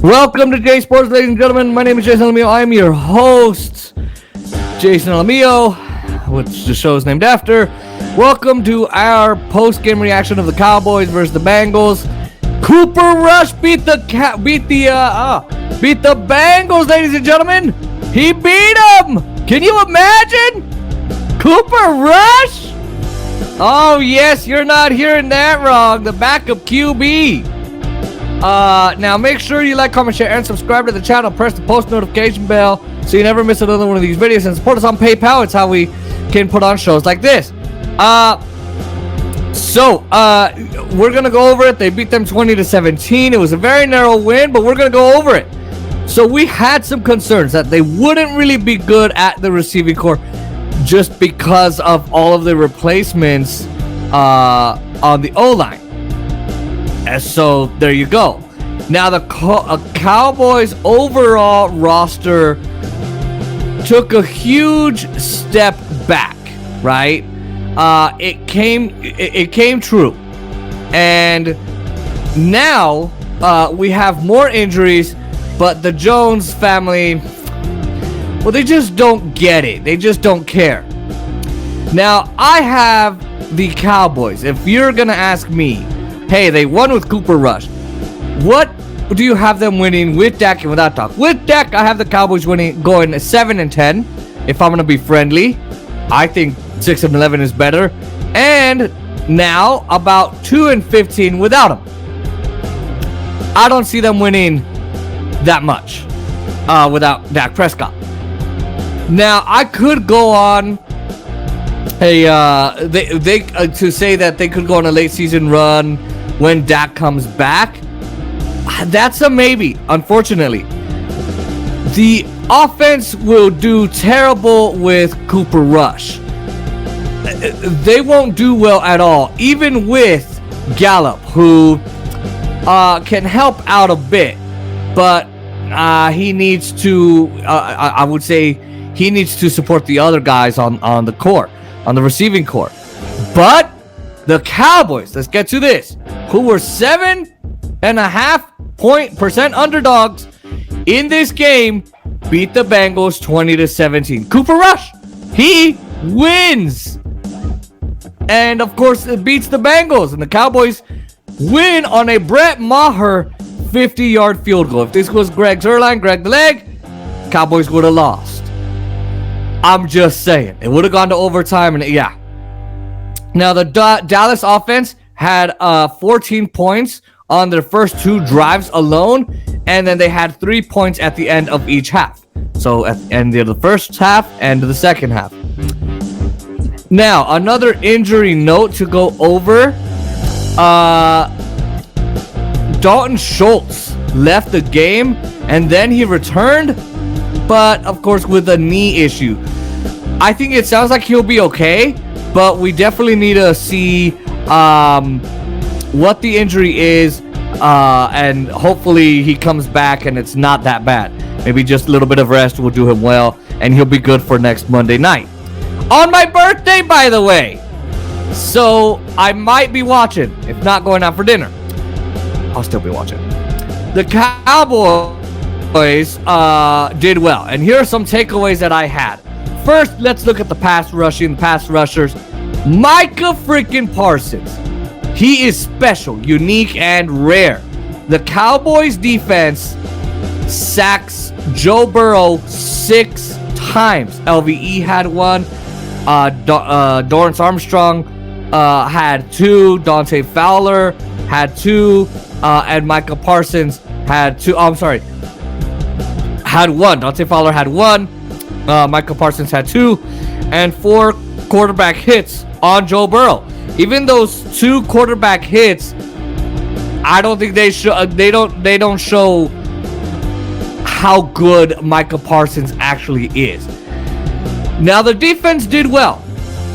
Welcome to J Sports, ladies and gentlemen. My name is Jason Alamillo. I am your host, Jason Alamillo, which the show is named after. Welcome to our post-game reaction of the Cowboys versus the Bengals. Cooper Rush beat the Bengals, ladies and gentlemen. He beat them. Can you imagine? Cooper Rush? Oh yes, you're not hearing that wrong. The backup QB. Now make sure you like, comment, share, and subscribe to the channel. Press the post notification bell so you never miss another one of these videos, and support us on PayPal. It's how we can put on shows like this. We're gonna go over it. They beat them 20-17. It was a very narrow win, but we're gonna go over it. So we had some concerns that they wouldn't really be good at the receiving corps just because of all of the replacements on the O-line. And so there you go. Now the Cowboys overall roster took a huge step back, right? It came true, and now we have more injuries, but the Jones family, well, they just don't get it. They just don't care. Now I have the Cowboys. If you're gonna ask me, hey, they won with Cooper Rush, what do you have them winning with Dak and without Dak? With Dak, I have the Cowboys winning, going 7-10. If I'm gonna be friendly, I think 6-11 is better. And now about 2-15 without him. I don't see them winning that much without Dak Prescott. Now I could go on to say that they could go on a late season run when Dak comes back. That's a maybe, unfortunately. The offense will do terrible with Cooper Rush. They won't do well at all, even with Gallup, who can help out a bit, but he needs to, I would say, he needs to support the other guys on the core, on the receiving core. But the Cowboys, let's get to this, who were 7.5% underdogs in this game, beat the Bengals 20-17. Cooper Rush, he wins. And of course, it beats the Bengals, and the Cowboys win on a Brett Maher 50-yard field goal. If this was Greg Zuerlein, Greg the Leg, Cowboys would have lost. I'm just saying. It would have gone to overtime, and yeah. Now, the Dallas offense had 14 points on their first two drives alone, and then they had 3 points at the end of each half. So at the end of the first half and the second half. Now, another injury note to go over. Dalton Schultz left the game, and then he returned, but of course with a knee issue. I think it sounds like he'll be okay, but we definitely need to see what the injury is, and hopefully he comes back and it's not that bad. Maybe just a little bit of rest will do him well, and he'll be good for next Monday night. On my birthday, by the way. So I might be watching. If not going out for dinner, I'll still be watching. The Cowboys did well, and here are some takeaways that I had. First, let's look at the pass rushers. Micah freaking Parsons. He is special, unique, and rare. The Cowboys defense sacks Joe Burrow 6 times. LVE had 1. Dorrance Armstrong had 2. Dante Fowler had 2. And Micah Parsons had 2. Oh, I'm sorry. Had 1. Dante Fowler had 1. Micah Parsons had 2. And 4 quarterback hits on Joe Burrow. Even those 2 quarterback hits, I don't think they don't show how good Micah Parsons actually is. Now, the defense did well,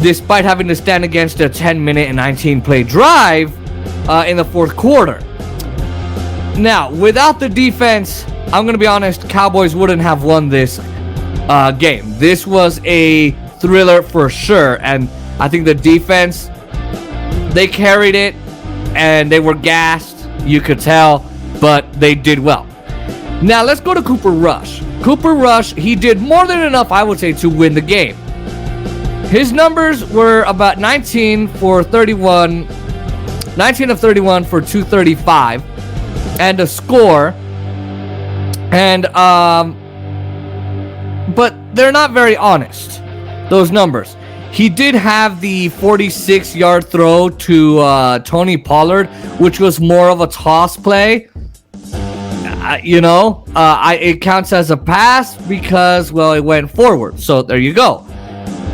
despite having to stand against a 10-minute and 19-play drive in the fourth quarter. Now, without the defense, I'm going to be honest, Cowboys wouldn't have won this game. This was a thriller for sure, and I think the defense, they carried it, and they were gassed, you could tell, but they did well. Now let's go to Cooper Rush. Cooper Rush, he did more than enough, I would say, to win the game. His numbers were about 19 of 31 for 235 and a score. And but they're not very honest, those numbers. He did have the 46-yard throw to Toni Pollard, which was more of a toss play. It counts as a pass because, well, it went forward. So there you go.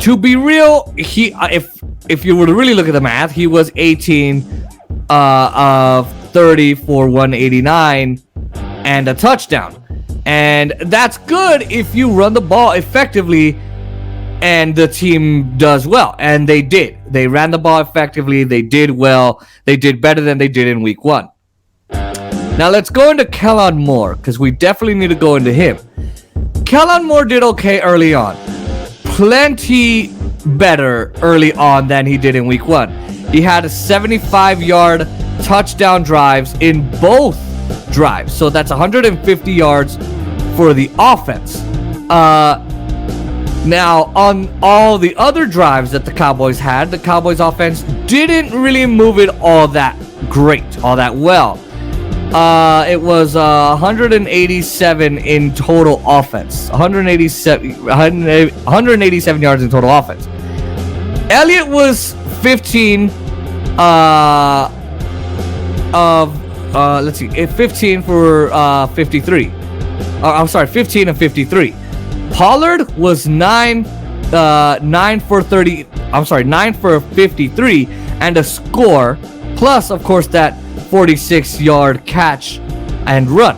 To be real, if you were to really look at the math, he was 18 of 30 for 189 and a touchdown. And that's good if you run the ball effectively and the team does well. And they did. They ran the ball effectively. They did well. They did better than they did in week 1. Now let's go into Kellan Moore, because we definitely need to go into him. Kellan Moore did okay early on. Plenty better early on than he did in week 1. He had a 75-yard touchdown drives in both drives. So that's 150 yards for the offense. Now, on all the other drives that the Cowboys had, the Cowboys offense didn't really move it all that great, all that well. It was 187 in total offense. 187 yards in total offense. Elliott was 15 15 for 53. I'm sorry, 15 of 53. Pollard was 9 for 53 and a score, plus of course that 46-yard catch and run.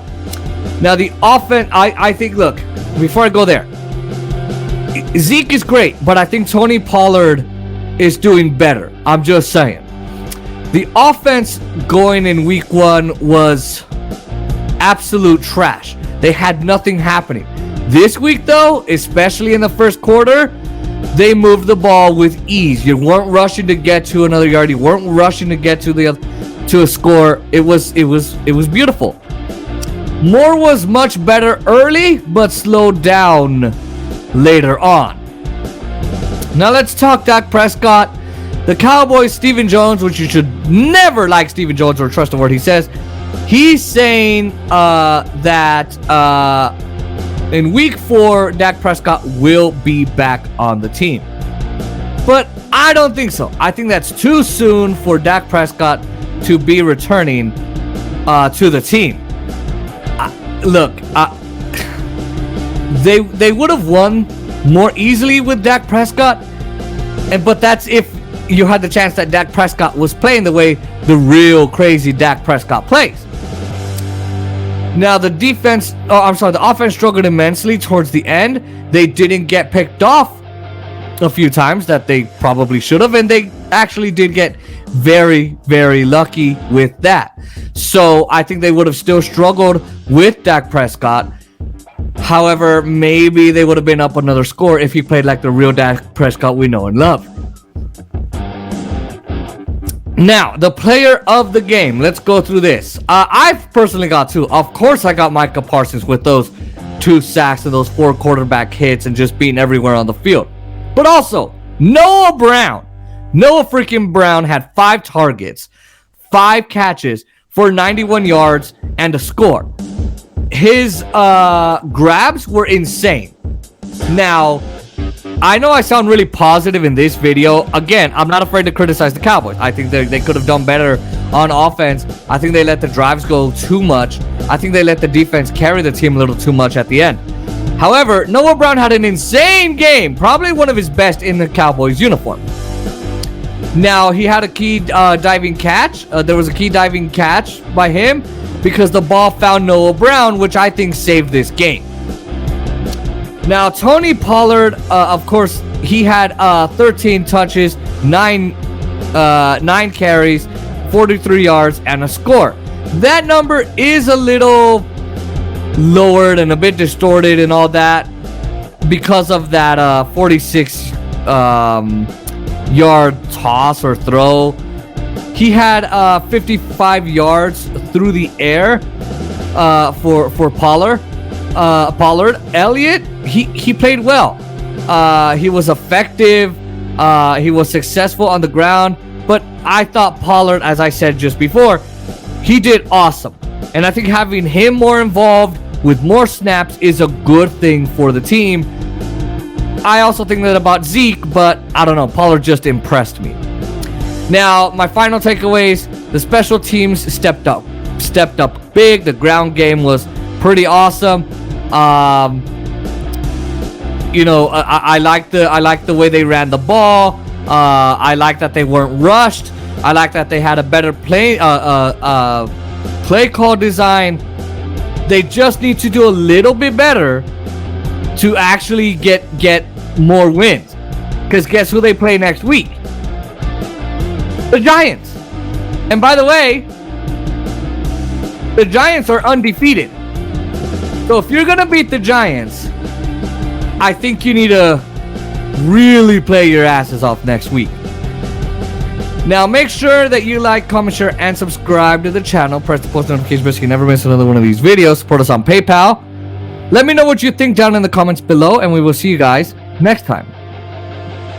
Now the offense, I think, look, before I go there, Zeke is great, but I think Toni Pollard is doing better. I'm just saying. The offense going in week 1 was absolute trash. They had nothing happening. This week, though, especially in the first quarter, they moved the ball with ease. You weren't rushing to get to another yard. You weren't rushing to get to a score. It was beautiful. Moore was much better early, but slowed down later on. Now let's talk Dak Prescott. The Cowboys, Stephen Jones, which you should never like Stephen Jones or trust a word he says. He's saying that in week 4, Dak Prescott will be back on the team. But I don't think so. I think that's too soon for Dak Prescott to be returning to the team. They would have won more easily with Dak Prescott, but that's if you had the chance that Dak Prescott was playing the way the real crazy Dak Prescott plays. Now the offense struggled immensely towards the end. They didn't get picked off a few times that they probably should have, and they actually did get very, very lucky with that. So I think they would have still struggled with Dak Prescott. However, maybe they would have been up another score if he played like the real Dak Prescott we know and love. Now, the player of the game. Let's go through this. I've personally got 2. Of course, I got Micah Parsons with those 2 sacks and those 4 quarterback hits and just being everywhere on the field. But also, Noah freaking Brown had 5 targets, 5 catches for 91 yards and a score. His grabs were insane. Now, I know I sound really positive in this video. Again, I'm not afraid to criticize the Cowboys. I think they could have done better on offense. I think they let the drives go too much. I think they let the defense carry the team a little too much at the end. However, Noah Brown had an insane game, probably one of his best in the Cowboys uniform. Now, he had a key diving catch. There was a key diving catch by him because the ball found Noah Brown, which I think saved this game. Now, Toni Pollard, of course, he had 13 touches, 9 carries, 43 yards, and a score. That number is a little lowered and a bit distorted and all that because of that 46-yard toss or throw. He had 55 yards through the air, for Pollard. Elliott, he played well. He was effective. He was successful on the ground. But I thought Pollard, as I said just before, he did awesome. And I think having him more involved with more snaps is a good thing for the team. I also think that about Zeke, but I don't know. Pollard just impressed me. Now, my final takeaways: the special teams stepped up big. The ground game was pretty awesome. I like the way they ran the ball. I like that they weren't rushed. I like that they had a better play call design. They just need to do a little bit better to actually get more wins. Because guess who they play next week? The Giants. And by the way, the Giants are undefeated. So if you're going to beat the Giants, I think you need to really play your asses off next week. Now make sure that you like, comment, share, and subscribe to the channel. Press the post notification bell so you can never miss another one of these videos. Support us on PayPal. Let me know what you think down in the comments below, and we will see you guys next time.